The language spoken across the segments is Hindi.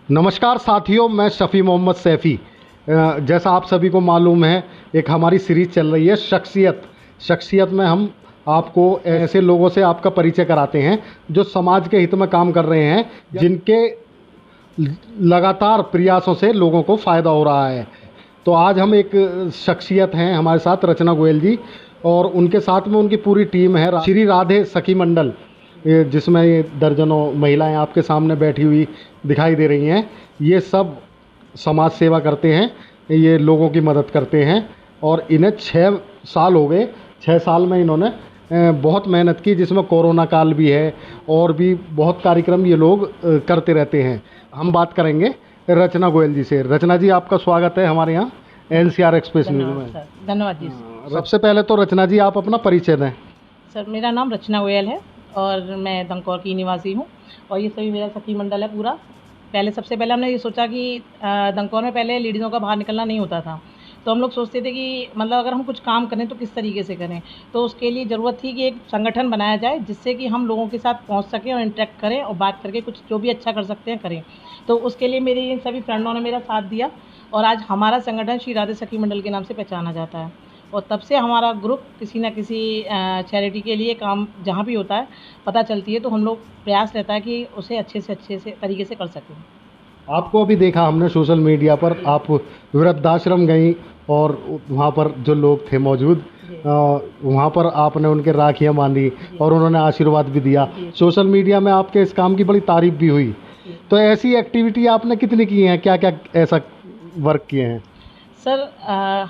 नमस्कार साथियों, मैं शफ़ी मोहम्मद सैफ़ी। जैसा आप सभी को मालूम है, एक हमारी सीरीज़ चल रही है शख्सियत में हम आपको ऐसे लोगों से आपका परिचय कराते हैं जो समाज के हित में काम कर रहे हैं, जिनके लगातार प्रयासों से लोगों को फ़ायदा हो रहा है। तो आज हम एक शख्सियत हैं हमारे साथ, रचना गोयल जी, और उनके साथ में उनकी पूरी टीम है, श्री राधे सखी मंडल, जिसमें ये दर्जनों महिलाएं आपके सामने बैठी हुई दिखाई दे रही हैं। ये सब समाज सेवा करते हैं, ये लोगों की मदद करते हैं और इन्हें 6 साल हो गए। 6 साल में इन्होंने बहुत मेहनत की, जिसमें कोरोना काल भी है और भी बहुत कार्यक्रम ये लोग करते रहते हैं। हम बात करेंगे रचना गोयल जी से। रचना जी, आपका स्वागत है हमारे यहाँ NCR एक्सप्रेस न्यूज़ में। धन्यवाद जी। सबसे पहले तो रचना जी, आप अपना परिचय दें। सर, मेरा नाम रचना गोयल है और मैं दंकौर की निवासी हूँ और ये सभी मेरा सखी मंडल है पूरा। सबसे पहले हमने ये सोचा कि दंकौर में पहले लेडीज़ों का बाहर निकलना नहीं होता था, तो हम लोग सोचते थे कि मतलब अगर हम कुछ काम करें तो किस तरीके से करें। तो उसके लिए ज़रूरत थी कि एक संगठन बनाया जाए जिससे कि हम लोगों के साथ पहुंच सकें और इंटरेक्ट करें और बात करके कुछ जो भी अच्छा कर सकते हैं करें। तो उसके लिए मेरे इन सभी फ्रेंडों ने मेरा साथ दिया और आज हमारा संगठन श्री राधे सखी मंडल के नाम से पहचाना जाता है। और तब से हमारा ग्रुप किसी न किसी चैरिटी के लिए काम जहाँ भी होता है पता चलती है, तो हम लोग प्रयास रहता है कि उसे अच्छे से तरीके से कर सकें। आपको अभी देखा हमने सोशल मीडिया पर, आप वृद्धाश्रम गई और वहाँ पर जो लोग थे मौजूद, वहाँ पर आपने उनके राखियाँ बांधी और उन्होंने आशीर्वाद भी दिया। सोशल मीडिया में आपके इस काम की बड़ी तारीफ भी हुई। तो ऐसी एक्टिविटी आपने कितनी की हैं, क्या क्या ऐसा वर्क किए हैं? सर,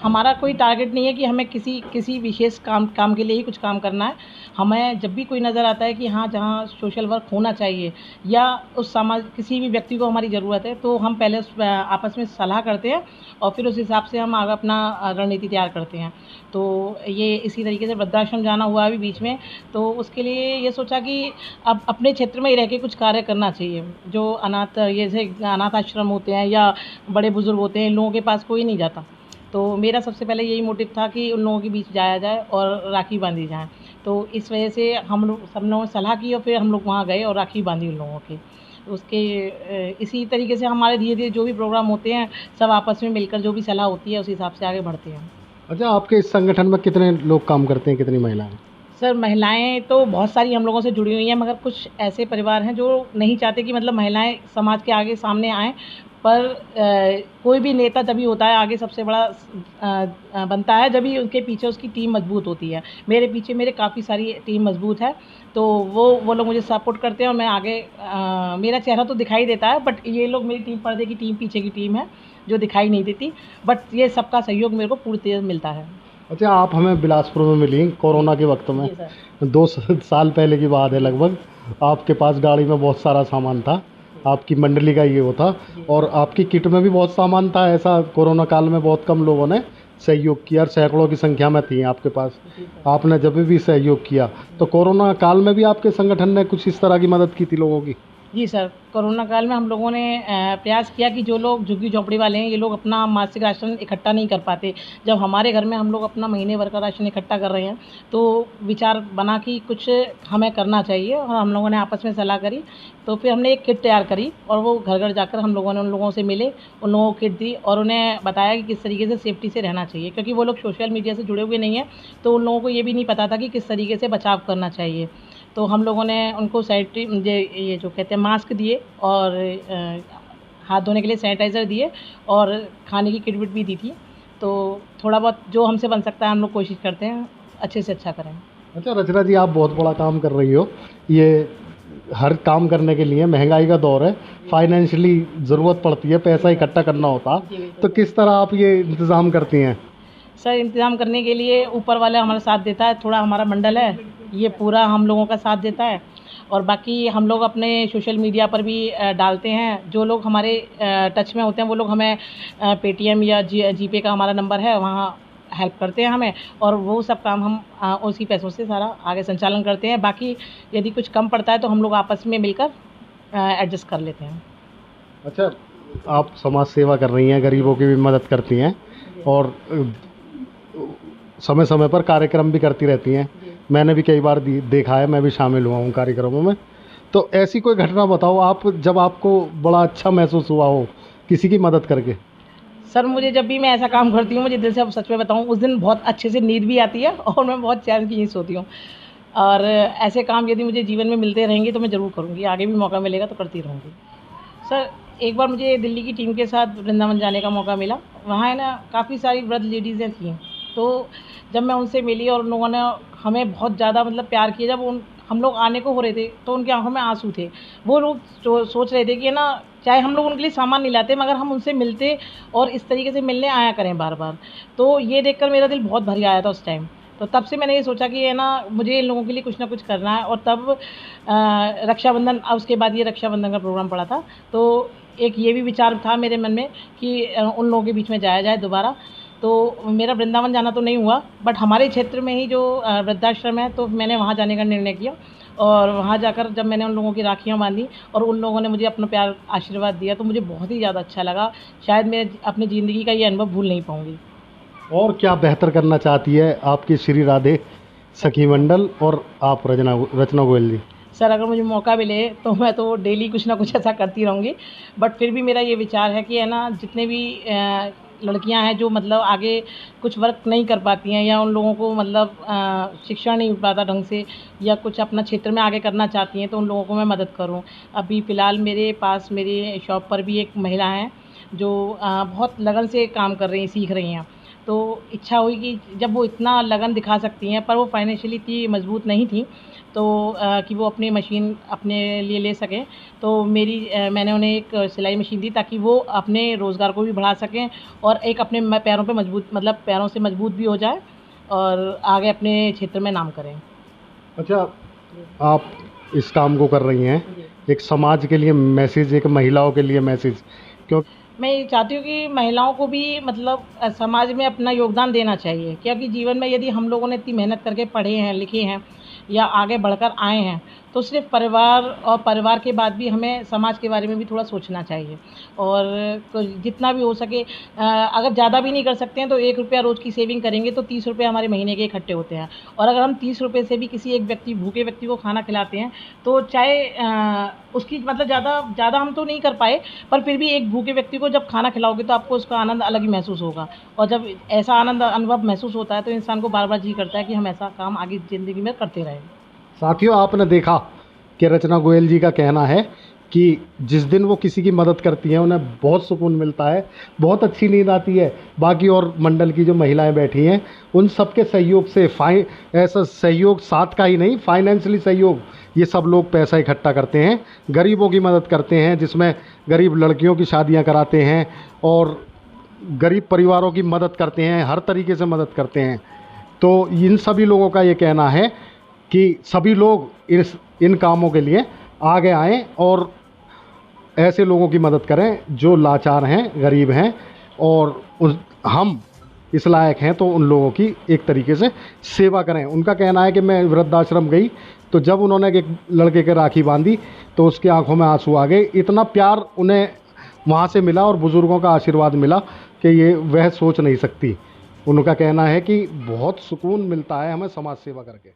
हमारा कोई टारगेट नहीं है कि हमें किसी विशेष काम के लिए ही कुछ काम करना है। हमें जब भी कोई नज़र आता है कि हाँ, जहाँ सोशल वर्क होना चाहिए या उस समाज किसी भी व्यक्ति को हमारी ज़रूरत है, तो हम पहले उस आपस में सलाह करते हैं और फिर उस हिसाब से हम आगे अपना रणनीति तैयार करते हैं। तो ये इसी तरीके से वृद्धाश्रम जाना हुआ अभी बीच में, तो उसके लिए ये सोचा कि अब अपने क्षेत्र में ही रह के कुछ कार्य करना चाहिए। जो अनाथ आश्रम होते हैं या बड़े बुज़ुर्ग होते हैं, इन लोगों के पास कोई नहीं जाता। तो मेरा सबसे पहले यही मोटिव था कि उन लोगों के बीच जाया जाए और राखी बांधी जाए। तो इस वजह से हम लोग सब लोगों ने सलाह की और फिर हम लोग वहाँ गए और राखी बांधी उन लोगों की। इसी तरीके से हमारे धीरे-धीरे जो भी प्रोग्राम होते हैं, सब आपस में मिलकर जो भी सलाह होती है उस हिसाब से आगे बढ़ते हैं। अच्छा, आपके इस संगठन में कितने लोग काम करते हैं, कितनी महिलाएं? सर, महिलाएं तो बहुत सारी हम लोगों से जुड़ी हुई हैं, मगर कुछ ऐसे परिवार हैं जो नहीं चाहते कि मतलब महिलाएं समाज के आगे सामने आएँ। पर कोई भी नेता जभी होता है आगे सबसे बड़ा बनता है जभी उनके पीछे उसकी टीम मजबूत होती है। मेरे पीछे मेरे काफ़ी सारी टीम मजबूत है, तो वो लोग मुझे सपोर्ट करते हैं और मैं आगे मेरा चेहरा तो दिखाई देता है, बट ये लोग मेरी टीम, पर्दे की टीम, पीछे की टीम है जो दिखाई नहीं देती, बट ये सबका सहयोग मेरे को पूरी तरह मिलता है। अच्छा, आप हमें बिलासपुर में मिली कोरोना के वक्त में। 2 साल पहले की बात है लगभग। आपके पास गाड़ी में बहुत सारा सामान था, आपकी मंडली का ये वो था, और आपकी किट में भी बहुत सामान था। ऐसा कोरोना काल में बहुत कम लोगों ने सहयोग किया और सैकड़ों की संख्या में थी आपके पास। आपने जब भी सहयोग किया, तो कोरोना काल में भी आपके संगठन ने कुछ इस तरह की मदद की थी लोगों की? जी सर, कोरोना काल में हम लोगों ने प्रयास किया कि जो लोग झुग्गी झोंपड़ी वाले हैं, ये लोग अपना मासिक राशन इकट्ठा नहीं कर पाते। जब हमारे घर में हम लोग अपना महीने भर का राशन इकट्ठा कर रहे हैं, तो विचार बना कि कुछ हमें करना चाहिए और हम लोगों ने आपस में सलाह करी। तो फिर हमने एक किट तैयार करी और वो घर-घर जाकर हम लोगों ने उन लोगों से मिले, उन लोगों को किट दी और उन्हें बताया कि किस तरीके से सेफ्टी से रहना चाहिए, क्योंकि वो लोग सोशल मीडिया से जुड़े हुए नहीं हैं, तो उन लोगों को ये भी नहीं पता था कि किस तरीके से बचाव करना चाहिए। तो हम लोगों ने उनको ये जो कहते हैं मास्क दिए और हाथ धोने के लिए सैनिटाइज़र दिए और खाने की किट विट भी दी थी। तो थोड़ा बहुत जो हमसे बन सकता है हम लोग कोशिश करते हैं अच्छे से अच्छा करें। अच्छा रचना जी, आप बहुत बड़ा काम कर रही हो। ये हर काम करने के लिए महंगाई का दौर है, फाइनेंशियली ज़रूरत पड़ती है, पैसा इकट्ठा करना होता। तो किस तरह आप ये इंतज़ाम करती हैं? सर, इंतज़ाम करने के लिए ऊपर वाला हमारा साथ देता है, थोड़ा हमारा मंडल है, ये पूरा हम लोगों का साथ देता है और बाकी हम लोग अपने सोशल मीडिया पर भी डालते हैं। जो लोग हमारे टच में होते हैं वो लोग हमें पेटीएम या जीपे का हमारा नंबर है, वहाँ हेल्प करते हैं हमें और वो सब काम हम उसी पैसों से सारा आगे संचालन करते हैं। बाकी यदि कुछ कम पड़ता है तो हम लोग आपस में मिलकर एडजस्ट कर लेते हैं। अच्छा, आप समाज सेवा कर रही हैं, गरीबों की भी मदद करती हैं और समय समय पर कार्यक्रम भी करती रहती हैं। मैंने भी कई बार देखा है, मैं भी शामिल हुआ हूँ कार्यक्रमों में। तो ऐसी कोई घटना बताओ आप, जब आपको बड़ा अच्छा महसूस हुआ हो किसी की मदद करके। सर मुझे जब भी मैं ऐसा काम करती हूँ, मुझे दिल से अब सच में बताऊँ, उस दिन बहुत अच्छे से नींद भी आती है और मैं बहुत चैन की नींद सोती हूँ। और ऐसे काम यदि मुझे जीवन में मिलते रहेंगे तो मैं ज़रूर करूँगी, आगे भी मौका मिलेगा तो करती रहूँगी। सर एक बार मुझे दिल्ली की टीम के साथ वृंदावन जाने का मौका मिला। वहाँ है ना काफ़ी सारी वृद्ध लेडीज़ें थीं। तो जब मैं उनसे मिली और उन लोगों ने हमें बहुत ज़्यादा मतलब प्यार किया, जब उन हम लोग आने को हो रहे थे तो उनकी आँखों में आँसू थे। वो लोग सोच रहे थे कि है ना, चाहे हम लोग उनके लिए सामान नहीं लाते मगर हम उनसे मिलते और इस तरीके से मिलने आया करें बार-बार। तो ये देखकर मेरा दिल बहुत भर आया था उस टाइम। तो तब से मैंने ये सोचा कि है ना, मुझे इन लोगों के लिए कुछ ना कुछ करना है। और तब रक्षाबंधन, उसके बाद ये रक्षाबंधन का प्रोग्राम पड़ा था। तो एक ये भी विचार था मेरे मन में कि उन लोगों के बीच में जाया जाए दोबारा। तो मेरा वृंदावन जाना तो नहीं हुआ, बट हमारे क्षेत्र में ही जो वृद्धाश्रम है, तो मैंने वहाँ जाने का निर्णय किया। और वहाँ जाकर जब मैंने उन लोगों की राखियाँ बाँधी और उन लोगों ने मुझे अपना प्यार आशीर्वाद दिया, तो मुझे बहुत ही ज़्यादा अच्छा लगा। शायद मैं अपनी ज़िंदगी का ये अनुभव भूल नहीं पाऊँगी। और क्या बेहतर करना चाहती है आपकी श्री राधे सखी मंडल और आप रचना गोयल जी। सर अगर मुझे मौका मिले तो मैं तो डेली कुछ ना कुछ ऐसा करती रहूँगी। बट फिर भी मेरा ये विचार है कि है ना, जितने भी लड़कियां हैं जो मतलब आगे कुछ वर्क नहीं कर पाती हैं या उन लोगों को मतलब शिक्षण नहीं मिल पाता ढंग से, या कुछ अपना क्षेत्र में आगे करना चाहती हैं, तो उन लोगों को मैं मदद करूं। अभी फ़िलहाल मेरे पास मेरी शॉप पर भी एक महिला हैं जो बहुत लगन से काम कर रही हैं, सीख रही हैं। तो इच्छा हुई कि जब वो इतना लगन दिखा सकती हैं, पर वो फाइनेंशियली इतनी मजबूत नहीं थी, तो कि वो अपनी मशीन अपने लिए ले सकें। तो मैंने उन्हें एक सिलाई मशीन दी ताकि वो अपने रोज़गार को भी बढ़ा सकें और एक अपने पैरों पे मजबूत, मतलब पैरों से मजबूत भी हो जाए और आगे अपने क्षेत्र में नाम करें। अच्छा, आप इस काम को कर रही हैं, एक समाज के लिए मैसेज, एक महिलाओं के लिए मैसेज, क्यों? मैं ये चाहती हूँ कि महिलाओं को भी मतलब समाज में अपना योगदान देना चाहिए, क्योंकि जीवन में यदि हम लोगों ने इतनी मेहनत करके पढ़े हैं, लिखे हैं या आगे बढ़कर आए हैं, तो सिर्फ़ परिवार और परिवार के बाद भी हमें समाज के बारे में भी थोड़ा सोचना चाहिए। और जितना भी हो सके, अगर ज़्यादा भी नहीं कर सकते हैं तो ₹1 रोज़ की सेविंग करेंगे तो ₹30 हमारे महीने के इकट्ठे होते हैं। और अगर हम ₹30 से भी किसी एक भूखे व्यक्ति को खाना खिलाते हैं, तो चाहे उसकी मतलब ज़्यादा हम तो नहीं कर पाए, पर फिर भी एक भूखे व्यक्ति को जब खाना खिलाओगे तो आपको उसका आनंद अलग ही महसूस होगा। और जब ऐसा आनंद अनुभव महसूस होता है तो इंसान को बार-बार जी करता है कि हम ऐसा काम आगे ज़िंदगी में करते रहें। साथियों, आपने देखा कि रचना गोयल जी का कहना है कि जिस दिन वो किसी की मदद करती हैं उन्हें बहुत सुकून मिलता है, बहुत अच्छी नींद आती है। बाकी और मंडल की जो महिलाएं बैठी हैं उन सबके सहयोग से, ऐसा सहयोग साथ का ही नहीं, फाइनेंशियली सहयोग, ये सब लोग पैसा इकट्ठा करते हैं, गरीबों की मदद करते हैं, जिसमें गरीब लड़कियों की शादियां कराते हैं और गरीब परिवारों की मदद करते हैं, हर तरीके से मदद करते हैं। तो इन सभी लोगों का ये कहना है कि सभी लोग इन कामों के लिए आगे आएँ और ऐसे लोगों की मदद करें जो लाचार हैं, गरीब हैं, और हम इस लायक हैं तो उन लोगों की एक तरीके से सेवा करें। उनका कहना है कि मैं वृद्धाश्रम गई तो जब उन्होंने एक लड़के के राखी बांधी तो उसकी आंखों में आंसू आ गए। इतना प्यार उन्हें वहाँ से मिला और बुज़ुर्गों का आशीर्वाद मिला कि ये वह सोच नहीं सकती। उनका कहना है कि बहुत सुकून मिलता है हमें समाज सेवा करके।